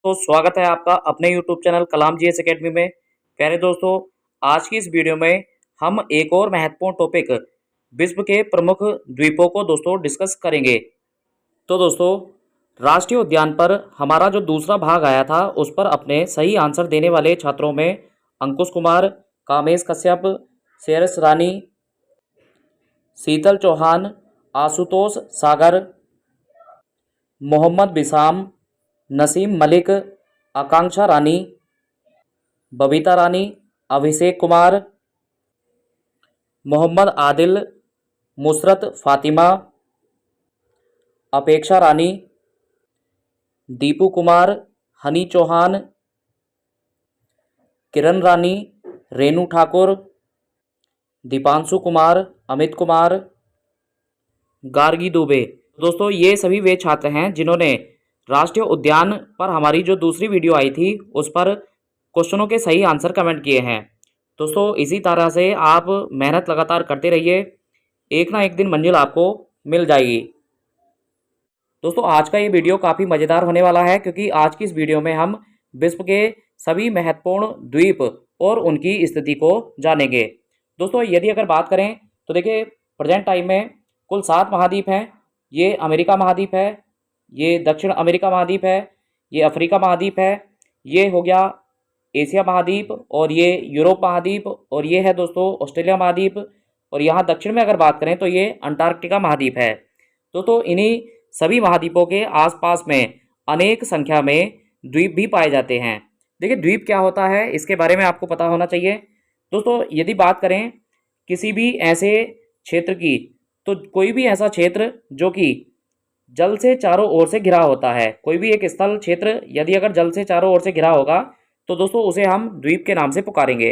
तो स्वागत है आपका अपने YouTube चैनल कलाम जीएस एकेडमी में। प्यारे दोस्तों, आज की इस वीडियो में हम एक और महत्वपूर्ण टॉपिक विश्व के प्रमुख द्वीपों को दोस्तों डिस्कस करेंगे। तो दोस्तों, राष्ट्रीय उद्यान पर हमारा जो दूसरा भाग आया था उस पर अपने सही आंसर देने वाले छात्रों में अंकुश कुमार, कामेश कश्यप, शेरस रानी, शीतल चौहान, आशुतोष सागर, मोहम्मद बिसाम, नसीम मलिक, आकांक्षा रानी, बबीता रानी, अभिषेक कुमार, मोहम्मद आदिल, मुसरत फातिमा, अपेक्षा रानी, दीपू कुमार, हनी चौहान, किरण रानी, रेनू ठाकुर, दीपांशु कुमार, अमित कुमार, गार्गी दुबे। दोस्तों, ये सभी वे छात्र हैं जिन्होंने राष्ट्रीय उद्यान पर हमारी जो दूसरी वीडियो आई थी उस पर क्वेश्चनों के सही आंसर कमेंट किए हैं। दोस्तों, इसी तरह से आप मेहनत लगातार करते रहिए, एक ना एक दिन मंजिल आपको मिल जाएगी। दोस्तों, आज का ये वीडियो काफ़ी मज़ेदार होने वाला है क्योंकि आज की इस वीडियो में हम विश्व के सभी महत्वपूर्ण द्वीप और उनकी स्थिति को जानेंगे। दोस्तों, यदि अगर बात करें तो देखिए, प्रेजेंट टाइम में कुल 7 महाद्वीप हैं। ये अमेरिका महाद्वीप है, ये दक्षिण अमेरिका महाद्वीप है, ये अफ्रीका महाद्वीप है, ये हो गया एशिया महाद्वीप, और ये यूरोप महाद्वीप, और ये है दोस्तों ऑस्ट्रेलिया महाद्वीप, और यहाँ दक्षिण में अगर बात करें तो ये अंटार्कटिका महाद्वीप है। दोस्तों, इन्हीं सभी महाद्वीपों के आसपास में अनेक संख्या में द्वीप भी पाए जाते हैं। देखिए, द्वीप क्या होता है इसके बारे में आपको पता होना चाहिए। दोस्तों, यदि बात करें किसी भी ऐसे क्षेत्र की, तो कोई भी ऐसा क्षेत्र जो कि जल से चारों ओर से घिरा होता है, कोई भी एक स्थल क्षेत्र यदि अगर जल से चारों ओर से घिरा होगा तो दोस्तों उसे हम द्वीप के नाम से पुकारेंगे।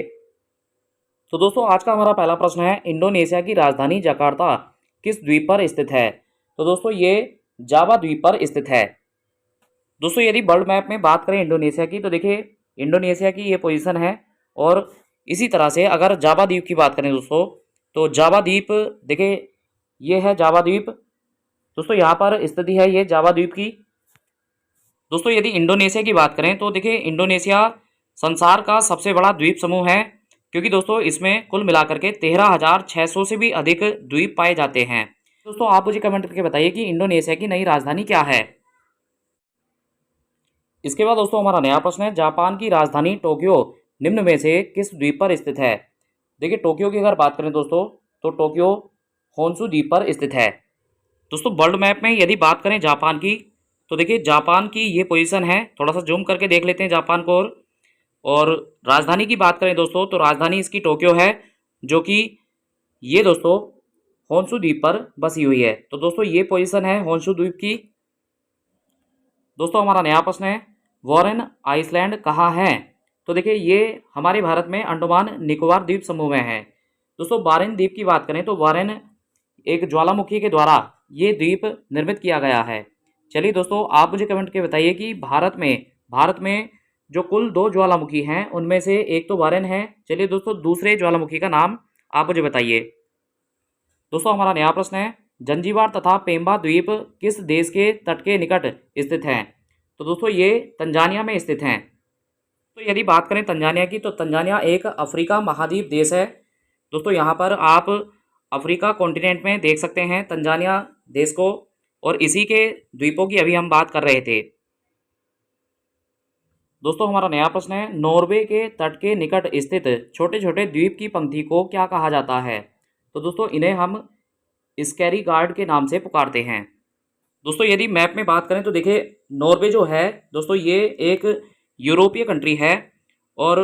तो दोस्तों, आज का हमारा पहला प्रश्न है, इंडोनेशिया की राजधानी जकार्ता किस द्वीप पर स्थित है? तो दोस्तों, ये जावा द्वीप पर स्थित है। दोस्तों, यदि वर्ल्ड मैप में बात करें इंडोनेशिया की, तो देखिए इंडोनेशिया की ये पोजीशन है। और इसी तरह से अगर जावा द्वीप की बात करें दोस्तों, तो जावा द्वीप देखिए ये है जावा द्वीप। दोस्तों, यहाँ पर स्थिति है ये जावा द्वीप की। दोस्तों, यदि इंडोनेशिया की बात करें तो देखिए इंडोनेशिया संसार का सबसे बड़ा द्वीप समूह है, क्योंकि दोस्तों इसमें कुल मिलाकर के 13,600 से भी अधिक द्वीप पाए जाते हैं। दोस्तों, आप मुझे कमेंट करके बताइए कि इंडोनेशिया की नई राजधानी क्या है। इसके बाद दोस्तों हमारा नया प्रश्न है, जापान की राजधानी टोक्यो निम्न में से किस द्वीप पर स्थित है? देखिए, टोक्यो की अगर बात करें दोस्तों तो टोक्यो होन्शु द्वीप पर स्थित है। दोस्तों, वर्ल्ड मैप में यदि बात करें जापान की, तो देखिए जापान की ये पोजीशन है, थोड़ा सा जूम करके देख लेते हैं जापान को। और राजधानी की बात करें दोस्तों तो राजधानी इसकी टोक्यो है, जो कि ये दोस्तों होन्शु द्वीप पर बसी हुई है। तो दोस्तों, ये पोजीशन है होन्शु द्वीप की। दोस्तों, हमारा नया प्रश्न है, वॉरेन आइसलैंड कहाँ है? तो देखिए ये हमारे भारत में अंडमान निकोबार द्वीप समूह में है। दोस्तों, वारेन द्वीप की बात करें तो वारेन एक ज्वालामुखी के द्वारा ये द्वीप निर्मित किया गया है। चलिए दोस्तों, आप मुझे कमेंट के बताइए कि भारत में जो कुल 2 ज्वालामुखी हैं उनमें से एक तो वारेन है। चलिए दोस्तों, दूसरे ज्वालामुखी का नाम आप मुझे बताइए। दोस्तों, हमारा नया प्रश्न है, जंजीबार तथा पेम्बा द्वीप किस देश के तट के निकट स्थित हैं? तो दोस्तों, ये तंजानिया में स्थित हैं। तो यदि बात करें तंजानिया की, तो तंजानिया एक अफ्रीका महाद्वीप देश है। दोस्तों, यहाँ पर आप अफ्रीका कॉन्टिनेंट में देख सकते हैं तंजानिया देश को, और इसी के द्वीपों की अभी हम बात कर रहे थे। दोस्तों, हमारा नया प्रश्न है, नॉर्वे के तट के निकट स्थित छोटे छोटे द्वीप की पंक्ति को क्या कहा जाता है? तो दोस्तों, इन्हें हम स्कैरी गार्ड के नाम से पुकारते हैं। दोस्तों, यदि मैप में बात करें तो देखिए नॉर्वे जो है दोस्तों ये एक यूरोपीय कंट्री है। और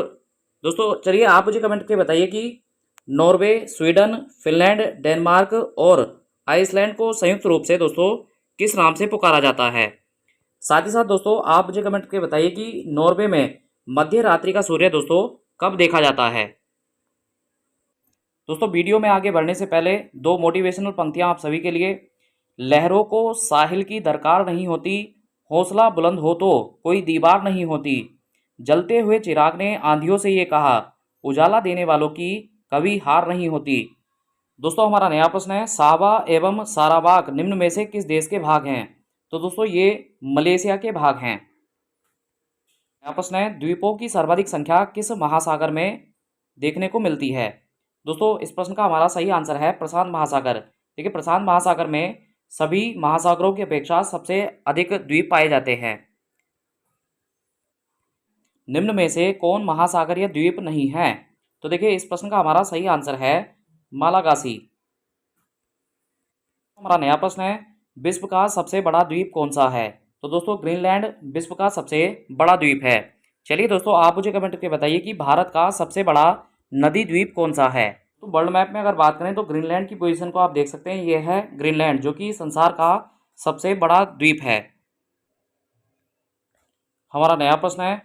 दोस्तों चलिए आप मुझे कमेंट करके बताइए कि नॉर्वे, स्वीडन, फिनलैंड, डेनमार्क और आइसलैंड को संयुक्त रूप से दोस्तों किस नाम से पुकारा जाता है? साथ ही साथ दोस्तों आप मुझे कमेंट करके बताइए कि नॉर्वे में मध्य रात्रि का सूर्य दोस्तों कब देखा जाता है? दोस्तों, वीडियो में आगे बढ़ने से पहले 2 मोटिवेशनल पंक्तियां आप सभी के लिए। लहरों को साहिल की दरकार नहीं होती, हौसला बुलंद हो तो कोई दीवार नहीं होती। जलते हुए चिराग ने आंधियों से ये कहा, उजाला देने वालों की कभी हार नहीं होती। दोस्तों, हमारा नया प्रश्न है, सावा एवं सारावाक निम्न में से किस देश के भाग हैं? तो दोस्तों, ये मलेशिया के भाग हैं। यहाँ प्रश्न है, द्वीपों की सर्वाधिक संख्या किस महासागर में देखने को मिलती है? दोस्तों इस प्रश्न का हमारा सही आंसर है प्रशांत महासागर। देखिए प्रशांत महासागर में सभी महासागरों की अपेक्षा सबसे अधिक द्वीप पाए जाते हैं। निम्न में से कौन महासागर या द्वीप नहीं है? तो देखिए इस प्रश्न का हमारा सही आंसर है मालागासी। हमारा नया प्रश्न है, विश्व का सबसे बड़ा द्वीप कौन सा है? तो दोस्तों ग्रीनलैंड विश्व का सबसे बड़ा द्वीप है। चलिए दोस्तों आप मुझे कमेंट करके बताइए कि भारत का सबसे बड़ा नदी द्वीप कौन सा है? तो वर्ल्ड मैप में अगर बात करें तो ग्रीनलैंड की पोजीशन को आप देख सकते हैं, ये है ग्रीनलैंड जो कि संसार का सबसे बड़ा द्वीप है। हमारा नया प्रश्न है,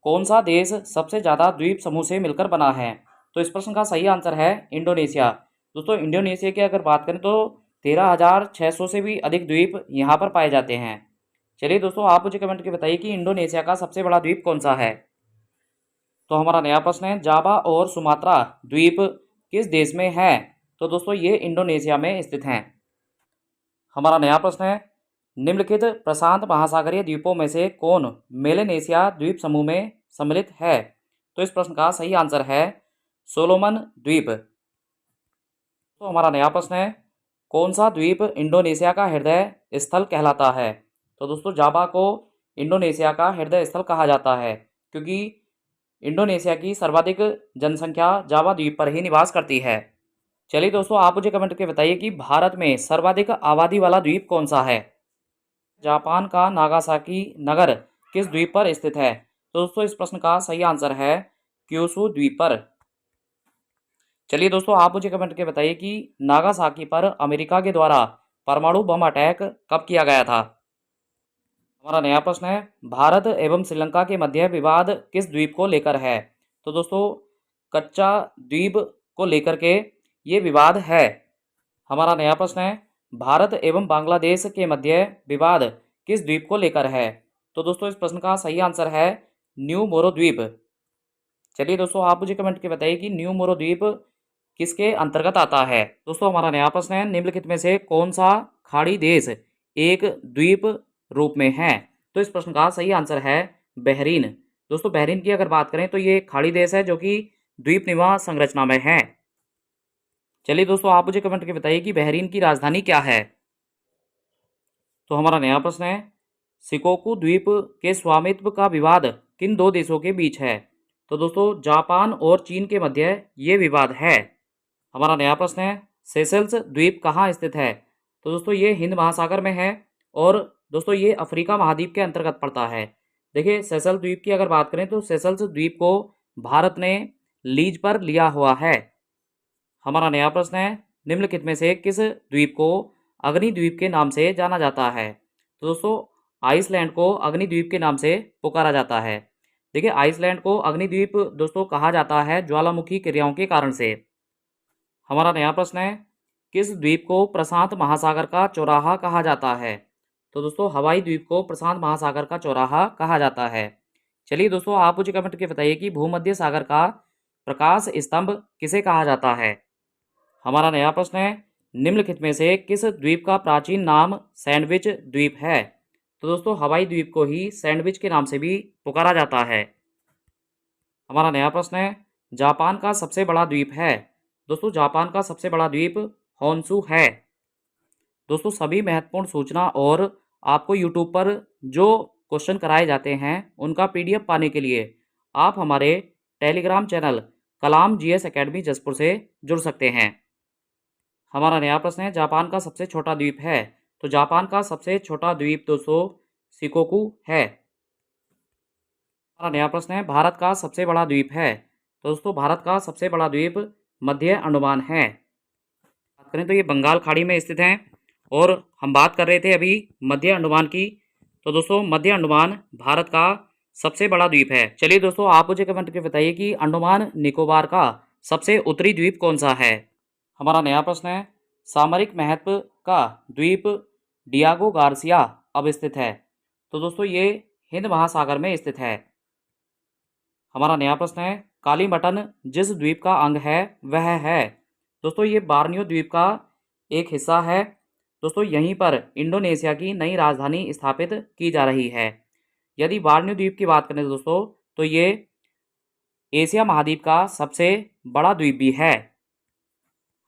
कौन सा देश सबसे ज़्यादा द्वीप समूह से मिलकर बना है? तो इस प्रश्न का सही आंसर है इंडोनेशिया। दोस्तों इंडोनेशिया की अगर बात करें तो 13,600 से भी अधिक द्वीप यहाँ पर पाए जाते हैं। चलिए दोस्तों आप मुझे कमेंट करके बताइए कि इंडोनेशिया का सबसे बड़ा द्वीप कौन सा है? तो हमारा नया प्रश्न है, जावा और सुमात्रा द्वीप किस देश में है? तो दोस्तों ये इंडोनेशिया में स्थित हैं। हमारा नया प्रश्न है, निम्नलिखित प्रशांत महासागरीय द्वीपों में से कौन मेलेनेशिया द्वीप समूह में सम्मिलित है? तो इस प्रश्न का सही आंसर है सोलोमन द्वीप। तो हमारा नया प्रश्न है, कौन सा द्वीप इंडोनेशिया का हृदय स्थल कहलाता है? तो दोस्तों जावा को इंडोनेशिया का हृदय स्थल कहा जाता है क्योंकि इंडोनेशिया की सर्वाधिक जनसंख्या जावा द्वीप पर ही निवास करती है। चलिए दोस्तों आप मुझे कमेंट करके बताइए कि भारत में सर्वाधिक आबादी वाला द्वीप कौन सा है? जापान का नागासाकी नगर किस द्वीप पर स्थित है? तो दोस्तों इस प्रश्न का सही आंसर है क्यूशू द्वीप पर। चलिए दोस्तों आप मुझे कमेंट करके बताइए कि नागासाकी पर अमेरिका के द्वारा परमाणु बम अटैक कब किया गया था? हमारा नया प्रश्न है, भारत एवं श्रीलंका के मध्य विवाद किस द्वीप को लेकर है? तो दोस्तों कच्चा द्वीप को लेकर के ये विवाद है। हमारा नया प्रश्न है, भारत एवं बांग्लादेश के मध्य विवाद किस द्वीप को लेकर है? तो दोस्तों इस प्रश्न का सही आंसर है न्यू मोरो द्वीप। चलिए दोस्तों आप मुझे कमेंट करके बताइए कि न्यू मोरो द्वीप किसके अंतर्गत आता है? दोस्तों हमारा नया प्रश्न है, निम्नलिखित में से कौन सा खाड़ी देश एक द्वीप रूप में है? तो इस प्रश्न का सही आंसर है बहरीन। दोस्तों बहरीन की अगर बात करें तो ये खाड़ी देश है जो कि द्वीप निवास संरचना में है। चलिए दोस्तों आप मुझे कमेंट करके बताइए कि बहरीन की राजधानी क्या है? तो हमारा नया प्रश्न है, शिकोकू द्वीप के स्वामित्व का विवाद किन दो देशों के बीच है? तो दोस्तों जापान और चीन के मध्य ये विवाद है। हमारा नया प्रश्न है, सेशल्स द्वीप कहाँ स्थित है? तो दोस्तों ये हिंद महासागर में है और दोस्तों ये अफ्रीका महाद्वीप के अंतर्गत पड़ता है। देखिए सेशल द्वीप की अगर बात करें तो सेशल्स द्वीप को भारत ने लीज पर लिया हुआ है। हमारा नया प्रश्न है, निम्नलिखित में से किस द्वीप को अग्नि द्वीप के नाम से जाना जाता है? तो दोस्तों आइसलैंड को अग्नि द्वीप के नाम से पुकारा जाता है। देखिए आइसलैंड को अग्नि द्वीप दोस्तों कहा जाता है ज्वालामुखी क्रियाओं के कारण से। हमारा नया प्रश्न है, किस द्वीप को प्रशांत महासागर का चौराहा कहा जाता है? तो दोस्तों हवाई द्वीप को प्रशांत महासागर का चौराहा कहा जाता है। चलिए दोस्तों आप मुझे कमेंट करके बताइए कि भूमध्य सागर का प्रकाश स्तंभ किसे कहा जाता है? हमारा नया प्रश्न है, निम्नलिखित में से किस द्वीप का प्राचीन नाम सैंडविच द्वीप है? तो दोस्तों हवाई द्वीप को ही सैंडविच के नाम से भी पुकारा जाता है। हमारा नया प्रश्न है, जापान का सबसे बड़ा द्वीप है? दोस्तों जापान का सबसे बड़ा द्वीप होन्शु है। दोस्तों सभी महत्वपूर्ण सूचना और आपको यूट्यूब पर जो क्वेश्चन कराए जाते हैं उनका पीडीएफ पाने के लिए आप हमारे टेलीग्राम चैनल कलाम जीएस एकेडमी जसपुर से जुड़ सकते हैं। हमारा नया प्रश्न है, जापान का सबसे छोटा द्वीप है? तो जापान का सबसे छोटा द्वीप दोस्तों शिकोकू है। हमारा नया प्रश्न है, भारत का सबसे बड़ा द्वीप है? तो दोस्तों भारत का सबसे बड़ा द्वीप मध्य अंडमान है। बात करें तो ये बंगाल खाड़ी में स्थित हैं और हम बात कर रहे थे अभी मध्य अंडमान की। तो दोस्तों मध्य अंडमान भारत का सबसे बड़ा द्वीप है। चलिए दोस्तों आप मुझे कमेंट करके बताइए कि अंडमान निकोबार का सबसे उत्तरी द्वीप कौन सा है? हमारा नया प्रश्न है, सामरिक महत्व का द्वीप डियागो गार्सिया अब स्थित है? तो दोस्तों ये हिंद महासागर में स्थित है। हमारा नया प्रश्न है, काली मटन जिस द्वीप का अंग है वह है? दोस्तों ये बार्नियो द्वीप का एक हिस्सा है। दोस्तों यहीं पर इंडोनेशिया की नई राजधानी स्थापित की जा रही है। यदि बार्नियो द्वीप की बात करें दोस्तों तो ये एशिया महाद्वीप का सबसे बड़ा द्वीप भी है।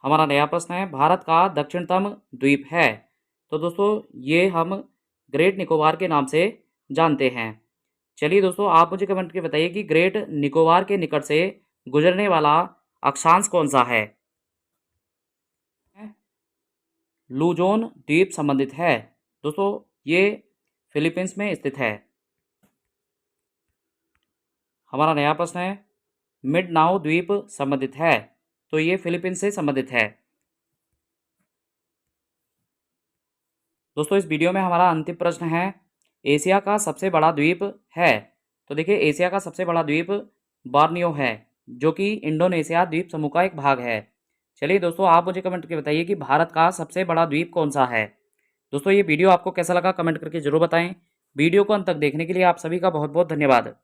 हमारा नया प्रश्न है, भारत का दक्षिणतम द्वीप है। तो दोस्तों ये हम ग्रेट निकोबार के नाम से जानते हैं। चलिए दोस्तों, आप मुझे कमेंट करके बताइए कि ग्रेट निकोबार के निकट से गुजरने वाला अक्षांश कौन सा है। लुजोन द्वीप संबंधित है। दोस्तों ये फिलीपींस में स्थित है। हमारा नया प्रश्न है, मिंडानाओ द्वीप संबंधित है। तो ये फिलीपींस से संबंधित है। दोस्तों इस वीडियो में हमारा अंतिम प्रश्न है, एशिया का सबसे बड़ा द्वीप है। तो देखिए, एशिया का सबसे बड़ा द्वीप बॉर्नियो है, जो कि इंडोनेशिया द्वीप समूह का एक भाग है। चलिए दोस्तों, आप मुझे कमेंट करके बताइए कि भारत का सबसे बड़ा द्वीप कौन सा है। दोस्तों ये वीडियो आपको कैसा लगा कमेंट करके जरूर बताएं। वीडियो को अंत तक देखने के लिए आप सभी का बहुत बहुत धन्यवाद।